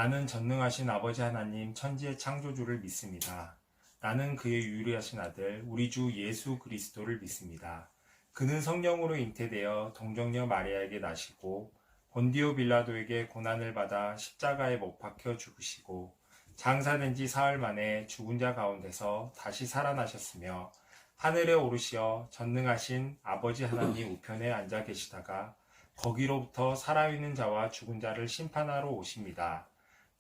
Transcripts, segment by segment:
나는 전능하신 아버지 하나님 천지의 창조주를 믿습니다. 나는 그의 유일하신 아들 우리 주 예수 그리스도를 믿습니다. 그는 성령으로 잉태되어 동정녀 마리아에게 나시고 본디오 빌라도에게 고난을 받아 십자가에 못 박혀 죽으시고 장사된 지 사흘 만에 죽은 자 가운데서 다시 살아나셨으며 하늘에 오르시어 전능하신 아버지 하나님 우편에 앉아 계시다가 거기로부터 살아있는 자와 죽은 자를 심판하러 오십니다.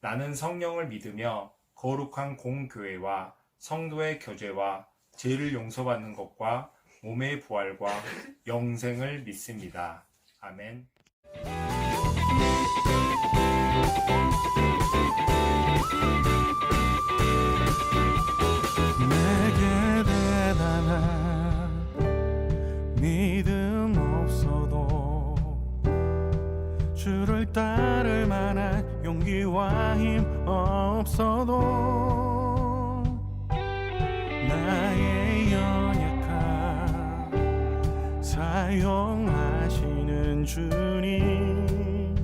나는 성령을 믿으며 거룩한 공교회와 성도의 교제와 죄를 용서받는 것과 몸의 부활과 영생을 믿습니다. 아멘. 내게 대단한 믿음 없어도 주를 따를 만한 용기와 힘 없어도 나의 연약함 사용하시는 주님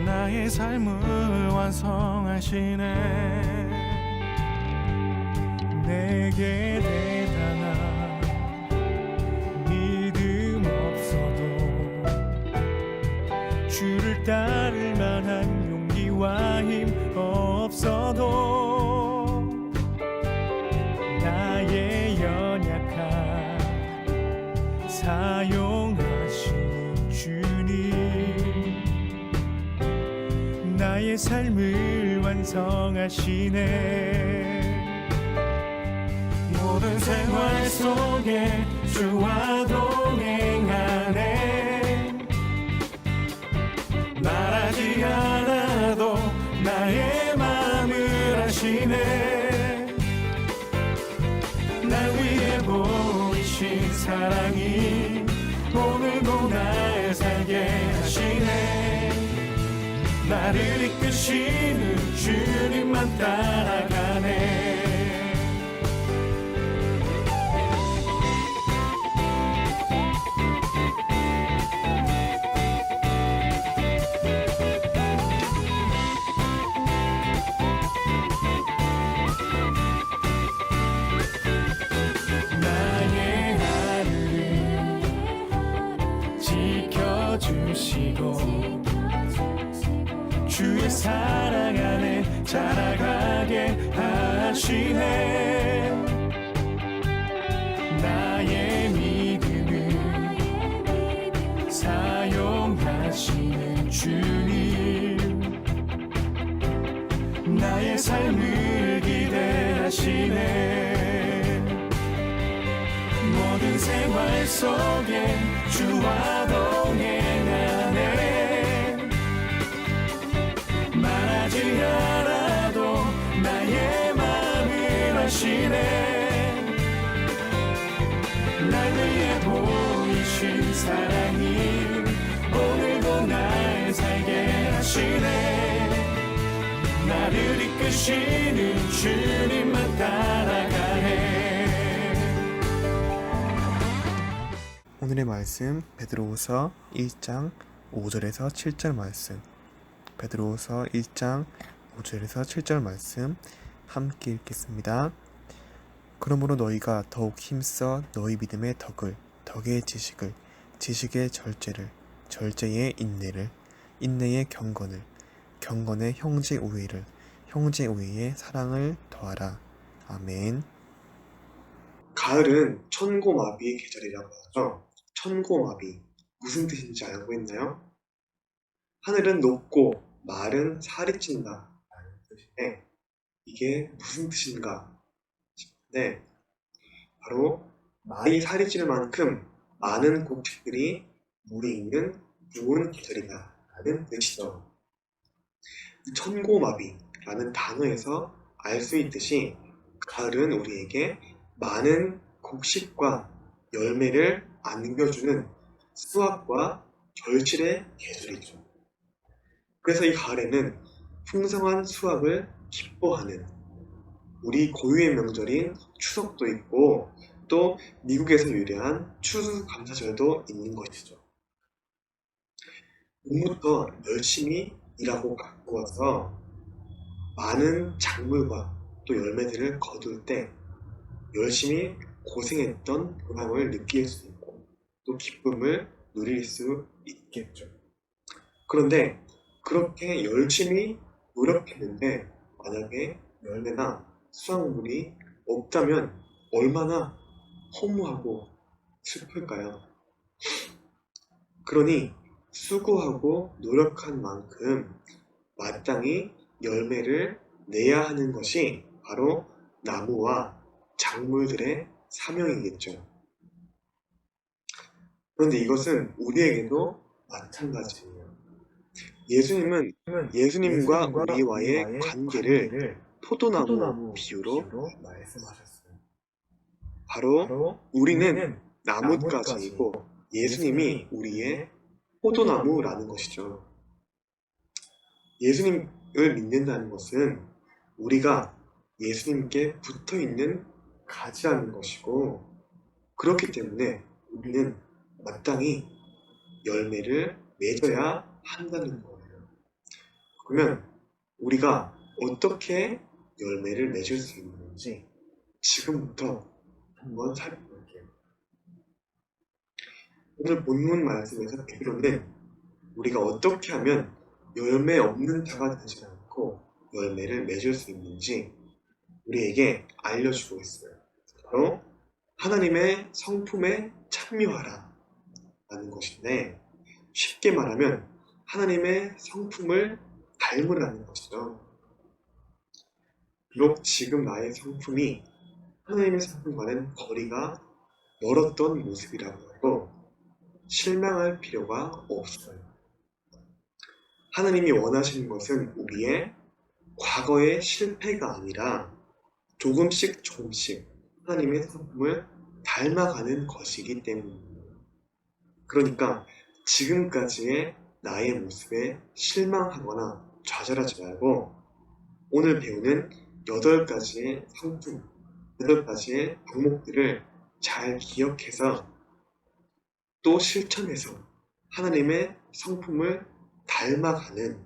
나의 삶을 완성하시네. 내게 대단한 믿음 없어도 주를 따를 만한 용기와 힘 없어도 나의 연약함 사용하시는 주님 나의 삶을 완성하시네. 모든 생활 속에 주와 동행하네. 말하지 않아도 나의 마음을 아시네. 날 위해 보이신 사랑이 오늘도 날 살게 하시네. 나를 이끄시는 주님만 따라가네. 주시고 주의 사랑 안에 자라가게 하시네. 나의 믿음을 사용하시는 주님 나의 삶을 기대하시네. 모든 생활 속에 주와 동행하네. 말하지 않아도 나의 마음을 아시네. 날 위해 보이신 사랑이 오늘도 날 살게 하시네. 나를 이끄시는 주님만 따라가네. 오늘의 말씀 베드로후서 1장 5절에서 7절 말씀. 베드로후서 1장 5절에서 7절 말씀 함께 읽겠습니다. 그러므로 너희가 더욱 힘써 너희 믿음의 덕을, 덕의 지식을, 지식의 절제를, 절제의 인내를, 인내의 경건을, 경건의 형제 우애를, 형제 우애의 사랑을 더하라. 아멘. 가을은 천고마비의 계절이라고 하죠. 천고마비, 무슨 뜻인지 알고 있나요? 하늘은 높고 말은 살이 찐다 라는 뜻인데 이게 무슨 뜻인가 싶은데 바로 말이 살이 찔 만큼 많은 곡식들이 물이 있는 좋은 계절이다 라는 뜻이죠. 천고마비라는 단어에서 알 수 있듯이 가을은 우리에게 많은 곡식과 열매를 안겨주는 수확과 결실의 계절이죠. 그래서 이 가을에는 풍성한 수확을 기뻐하는 우리 고유의 명절인 추석도 있고 또 미국에서 유래한 추수감사절도 있는 것이죠. 봄부터 열심히 일하고 가꾸어서 많은 작물과 또 열매들을 거둘 때 열심히 고생했던 보람을 느낄 수 있고 또 기쁨을 누릴 수 있겠죠. 그런데 그렇게 열심히 노력했는데 만약에 열매나 수확물이 없다면 얼마나 허무하고 슬플까요? 그러니 수고하고 노력한 만큼 마땅히 열매를 내야 하는 것이 바로 나무와 작물들의 사명이겠죠. 그런데 이것은 우리에게도 마찬가지예요. 예수님과 우리와의 관계를 포도나무 비유로 말씀하셨어요. 바로 우리는 나뭇가지이고 예수님이 우리의 포도나무라는 것이죠. 예수님을 믿는다는 것은 우리가 예수님께 붙어 있는 가지라는 것이고, 그렇기 때문에 우리는 마땅히 열매를 맺어야 한다는 거예요. 그러면 우리가 어떻게 열매를 맺을 수 있는지 지금부터 한번 살펴볼게요. 오늘 본문 말씀에서 베드로는 우리가 어떻게 하면 열매 없는 자가 되지 않고 열매를 맺을 수 있는지 우리에게 알려주고 있어요. 바로 하나님의 성품에 참여하라 라는 것인데, 쉽게 말하면 하나님의 성품을 닮으라는 것이죠. 비록 지금 나의 성품이 하나님의 성품과는 거리가 멀었던 모습이라고 해도 실망할 필요가 없어요. 하나님이 원하시는 것은 우리의 과거의 실패가 아니라 조금씩 하나님의 성품을 닮아가는 것이기 때문입니다. 그러니까 지금까지의 나의 모습에 실망하거나 좌절하지 말고 오늘 배우는 8가지의 성품, 8가지의 덕목들을 잘 기억해서 또 실천해서 하나님의 성품을 닮아가는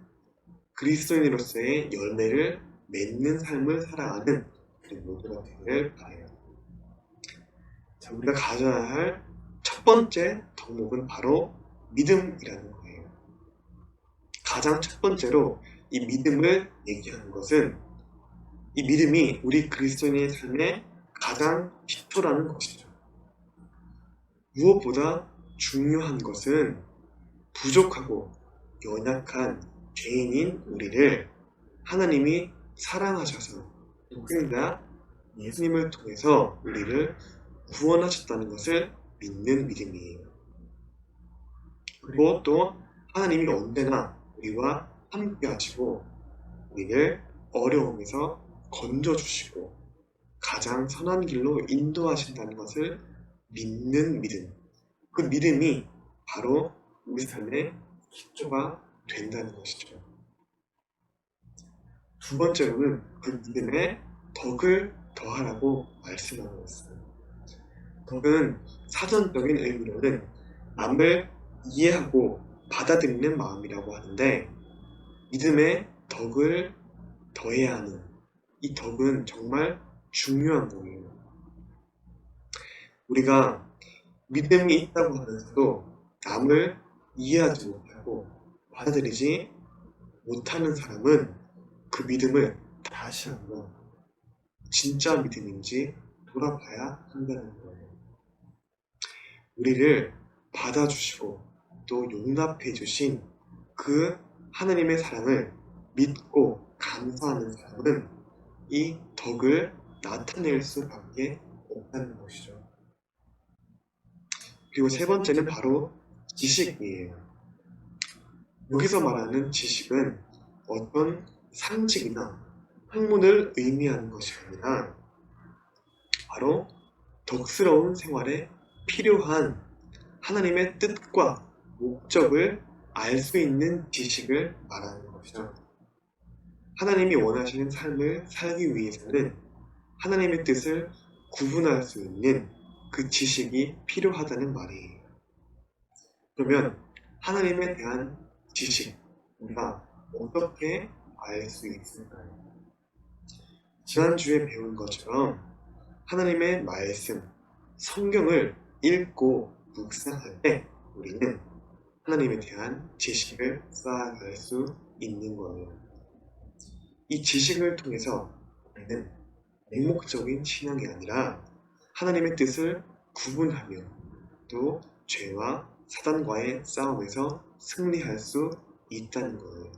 그리스도인으로서의 열매를 맺는 삶을 살아가는 우리 모두가 되기를 바라요. 자, 우리가 가져야 할 첫 번째 덕목은 바로 믿음이라는 거예요. 가장 첫 번째로 이 믿음을 얘기하는 것은 이 믿음이 우리 그리스도인의 삶의 가장 기초라는 것이죠. 무엇보다 중요한 것은 부족하고 연약한 죄인인 우리를 하나님이 사랑하셔서 독생자 예수님을 통해서 우리를 구원하셨다는 것을 믿는 믿음이에요. 그리고 또 하나님이 언제나 우리와 함께 하시고 우리를 어려움에서 건져주시고 가장 선한 길로 인도하신다는 것을 믿는 믿음. 그 믿음이 바로 우리 삶의 기초가 된다는 것이죠. 두 번째로는 그 믿음에 덕을 더하라고 말씀하고 있어요. 덕은 사전적인 의미로는 남을 이해하고 받아들이는 마음이라고 하는데, 믿음에 덕을 더해야 하는 이 덕은 정말 중요한 거예요. 우리가 믿음이 있다고 하면서도 남을 이해하지 못하고 받아들이지 못하는 사람은 그 믿음을 다시 한번 진짜 믿음인지 돌아봐야 한다는 거예요. 우리를 받아주시고 또 용납해 주신 그 하나님의 사랑을 믿고 감사하는 사람은 이 덕을 나타낼 수밖에 없다는 것이죠. 그리고 세 번째는 바로 지식이에요. 여기서 말하는 지식은 어떤 상식이나 학문을 의미하는 것이 아니라 바로 덕스러운 생활에 필요한 하나님의 뜻과 목적을 알 수 있는 지식을 말하는 것이죠. 하나님이 원하시는 삶을 살기 위해서는 하나님의 뜻을 구분할 수 있는 그 지식이 필요하다는 말이에요. 그러면 하나님에 대한 지식, 우리가 어떻게 알 수 있을까요? 지난주에 배운 것처럼 하나님의 말씀, 성경을 읽고 묵상할 때 우리는 하나님에 대한 지식을 쌓아갈 수 있는 거예요. 이 지식을 통해서 우리는 맹목적인 신앙이 아니라 하나님의 뜻을 구분하며 또 죄와 사단과의 싸움에서 승리할 수 있다는 거예요.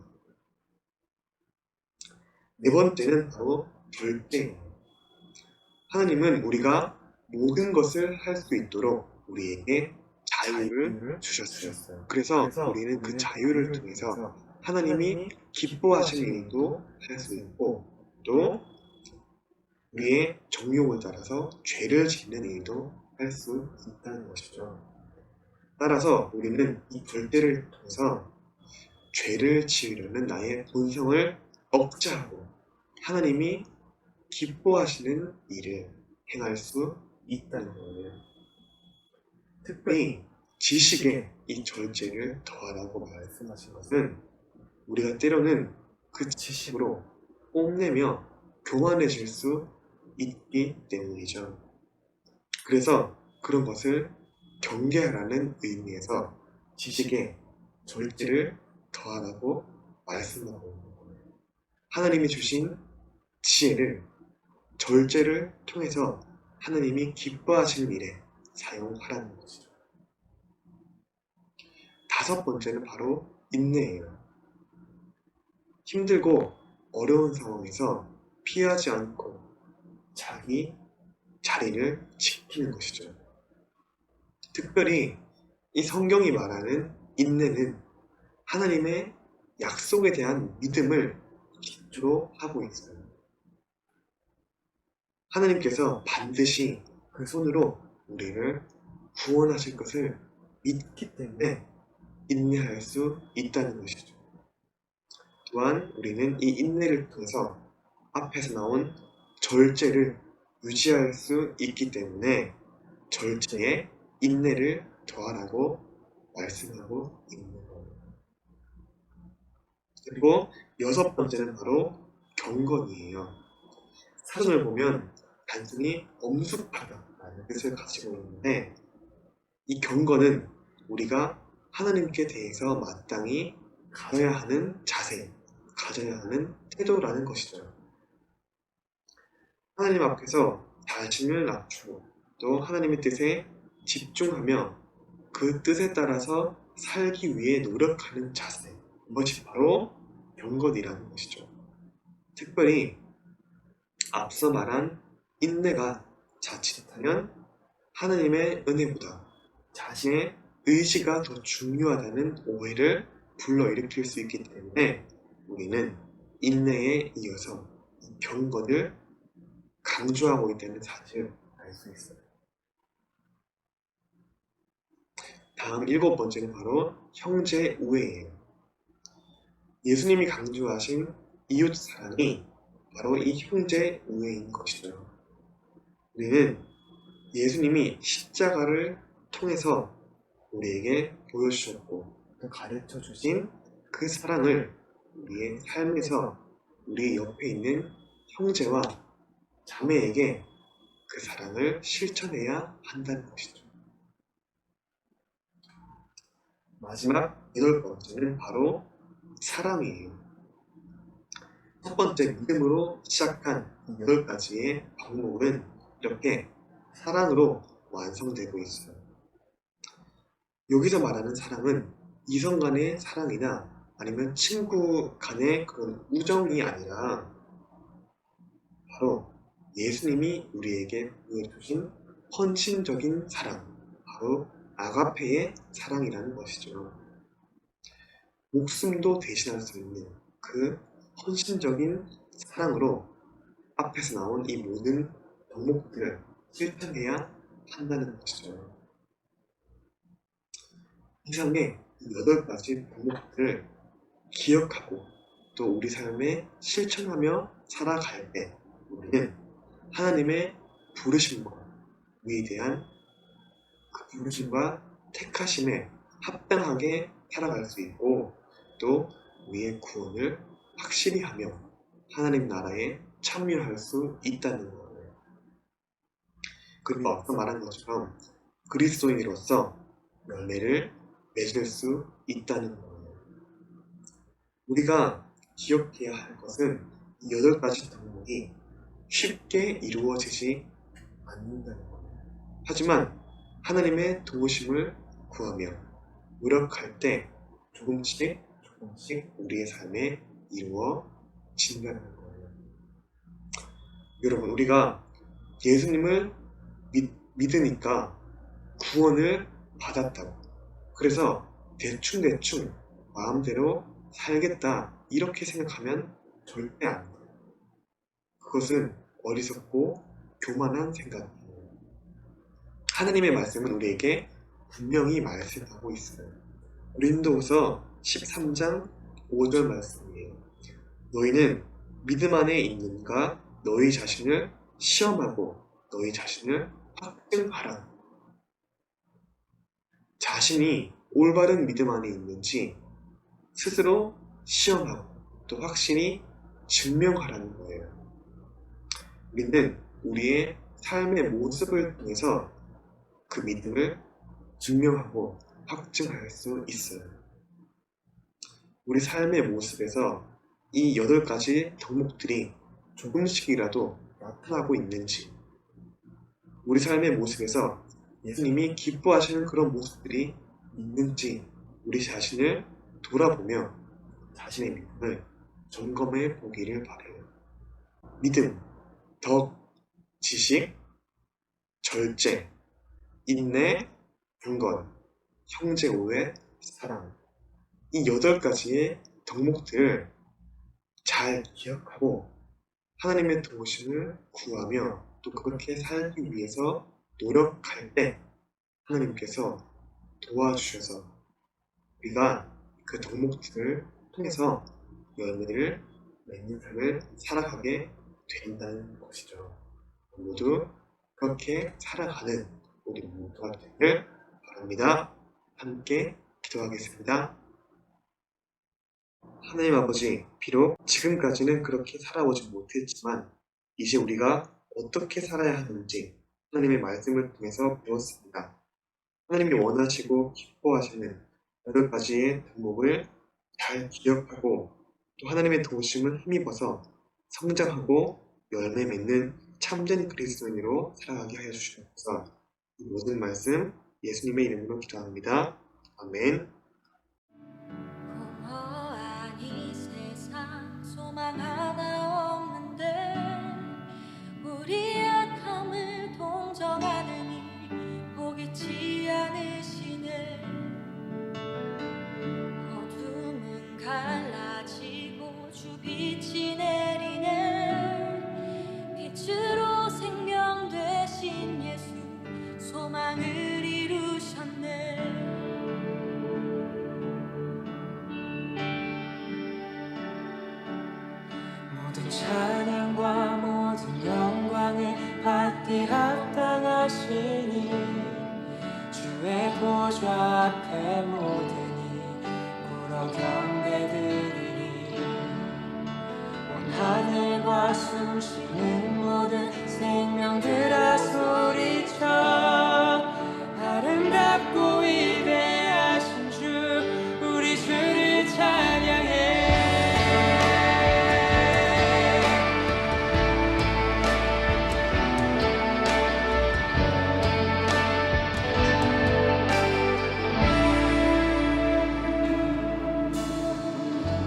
네 번째는 바로 절제예요. 하나님은 우리가 모든 것을 할 수 있도록 우리에게 자유를 주셨어요. 그래서 우리는 그 자유를 통해서 하나님이 기뻐하시는 일도 할 수 있고 또 우리의 정욕을 따라서 죄를 짓는 일도 할 수 있다는 것이죠. 따라서 우리는 이 절제를 통해서 죄를 지으려는 나의 본성을 억제하고 하나님이 기뻐하시는 일을 행할 수 있다는 거예요. 특별히 지식에 이 절제를 더하라고 말씀하신 것은 우리가 때로는 그 지식으로 뽐내며 교만해질 수 있기 때문이죠. 그래서 그런 것을 경계하라는 의미에서 지식에 절제를 더하라고 말씀하고 있는 거예요. 하나님이 주신 지혜를 절제를 통해서 하나님이 기뻐하시는 일에 사용하라는 것이죠. 다섯 번째는 바로 인내예요. 힘들고 어려운 상황에서 피하지 않고 자기 자리를 지키는 것이죠. 특별히 이 성경이 말하는 인내는 하나님의 약속에 대한 믿음을 기초로 하고 있어요. 하나님께서 반드시 그 손으로 우리를 구원하실 것을 믿기 때문에 인내할 수 있다는 것이죠. 또한 우리는 이 인내를 통해서 앞에서 나온 절제를 유지할 수 있기 때문에 절제에 인내를 더하라고 말씀하고 있는 거예요. 그리고 여섯 번째는 바로 경건이에요. 사전을 보면 단순히 엄숙하다라는 뜻을 가지고 있는데 이 경건은 우리가 하나님께 대해서 마땅히 가져야 하는 자세, 가져야 하는 태도라는 것이죠. 하나님 앞에서 자신을 낮추고 또 하나님의 뜻에 집중하며 그 뜻에 따라서 살기 위해 노력하는 자세, 이것이 바로 경건이라는 것이죠. 특별히 앞서 말한 인내가 자칫하면 하나님의 은혜보다 자신의 의지가 더 중요하다는 오해를 불러일으킬 수 있기 때문에 우리는 인내에 이어서 경건을 강조하고 있다는 사실을 알 수 있어요. 다음 일곱 번째는 바로 형제 우애예요. 예수님이 강조하신 이웃 사랑이 바로 이 형제 우애인 것이죠. 우리는 예수님이 십자가를 통해서 우리에게 보여주셨고 또 가르쳐 주신 그 사랑을 우리의 삶에서 우리 옆에 있는 형제와 자매에게 그 사랑을 실천해야 한다는 것이죠. 마지막 여덟 번째는 바로 사랑이에요. 첫 번째 믿음으로 시작한 여덟 가지의 방법은 이렇게 사랑으로 완성되고 있어요. 여기서 말하는 사랑은 이성 간의 사랑이나 아니면 친구 간의 그런 우정이 아니라 바로 예수님이 우리에게 보여주신 헌신적인 사랑, 바로 아가페의 사랑이라는 것이죠. 목숨도 대신할 수 있는 그 헌신적인 사랑으로 앞에서 나온 이 모든 덕목들을 실천해야 한다는 것이죠. 이상의 이 8가지 덕목들을 기억하고 또 우리 삶에 실천하며 살아갈 때 우리는 하나님의 부르심과 위대한 그 부르심과 택하심에 합당하게 살아갈 수 있고 또 우리의 구원을 확실히 하며 하나님 나라에 참여할 수 있다는 거예요. 그리고 앞서 말한 것처럼 그리스도인으로서 열매를 맺을 수 있다는 거예요. 우리가 기억해야 할 것은 이 8가지 덕목이 쉽게 이루어지지 않는다는 거예요. 하지만 하나님의 도우심을 구하며 노력할 때 조금씩 우리의 삶에 이루어진다는 거예요. 여러분, 우리가 예수님을 믿으니까 구원을 받았다고, 그래서 대충 마음대로 살겠다 이렇게 생각하면 절대 안 돼요. 그것은 어리석고 교만한 생각이에요. 하나님의 말씀은 우리에게 분명히 말씀하고 있어요. 고린도후서 13장 5절 말씀이에요. 너희는 믿음 안에 있는가 너희 자신을 시험하고 너희 자신을 확증하라. 자신이 올바른 믿음 안에 있는지 스스로 시험하고 또 확실히 증명하라는 거예요. 우리는 우리의 삶의 모습을 통해서 그 믿음을 증명하고 확증할 수 있어요. 우리 삶의 모습에서 이 8가지 덕목들이 조금씩이라도 나타나고 있는지, 우리 삶의 모습에서 예수님이 기뻐하시는 그런 모습들이 있는지 우리 자신을 돌아보며 자신의 믿음을 점검해 보기를 바라요. 믿음, 덕, 지식, 절제, 인내, 경건, 형제 오해, 사랑, 이 8가지의 덕목들을 잘 기억하고 하나님의 도우심을 구하며 또 그렇게 살기 위해서 노력할 때 하나님께서 도와주셔서 우리가 그 덕목들을 통해서 열매를 맺는 삶을 살아가게 된다는 것이죠. 모두 그렇게 살아가는 우리 모두가 되기를 바랍니다. 함께 기도하겠습니다. 하나님 아버지, 비록 지금까지는 그렇게 살아오지 못했지만 이제 우리가 어떻게 살아야 하는지 하나님의 말씀을 통해서 배웠습니다. 하나님이 원하시고 기뻐하시는 8가지의 덕목을 잘 기억하고 또 하나님의 도우심을 힘입어서 성장하고 열매 맺는 참된 그리스도인으로 살아가게 하여 주시옵소서. 이 모든 말씀 예수님의 이름으로 기도합니다. 아멘. 공허한 이 세상 소망 하나 없는데 우리 약함을 동정하느니 보기치 않으시네. 어둠은 갈라지고 주빛이 내리네. 빛으로 생명 되신 예수 소망을 이루셨네. 모든 찬양과 모든 영광을 받기 합당하시니 주의 보좌 앞에 모든이 굴어 경배드리니 온 하늘과 숨쉬는 모든 생명들아 소리쳐 아름답고 위대하신 주 우리 주를 찬양해.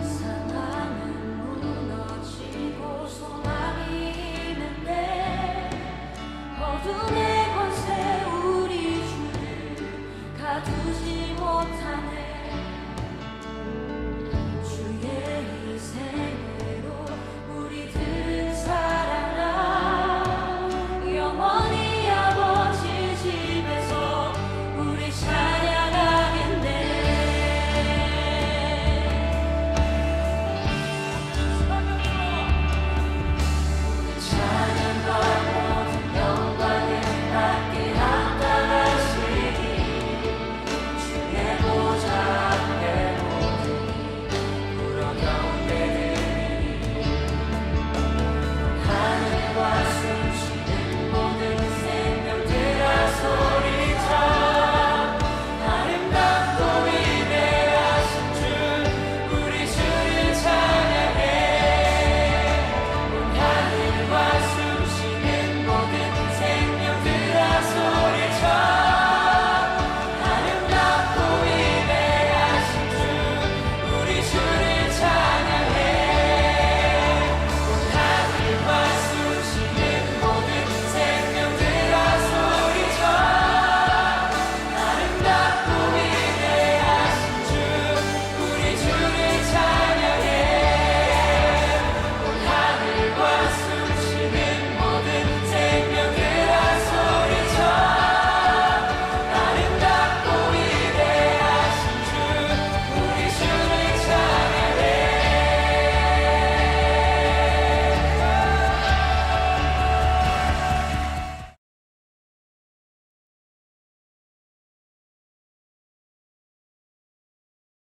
사랑은 무너지고 소망이 있는데 어둠에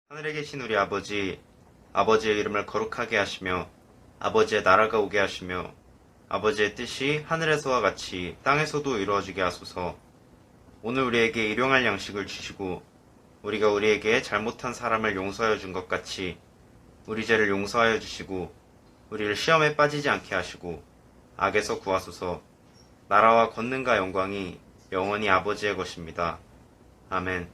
하늘에 계신 우리 아버지, 아버지의 이름을 거룩하게 하시며 아버지의 나라가 오게 하시며 아버지의 뜻이 하늘에서와 같이 땅에서도 이루어지게 하소서. 오늘 우리에게 일용할 양식을 주시고 우리가 우리에게 잘못한 사람을 용서하여 준 것 같이 우리 죄를 용서하여 주시고 우리를 시험에 빠지지 않게 하시고 악에서 구하소서. 나라와 권능과 영광이 영원히 아버지의 것입니다. 아멘.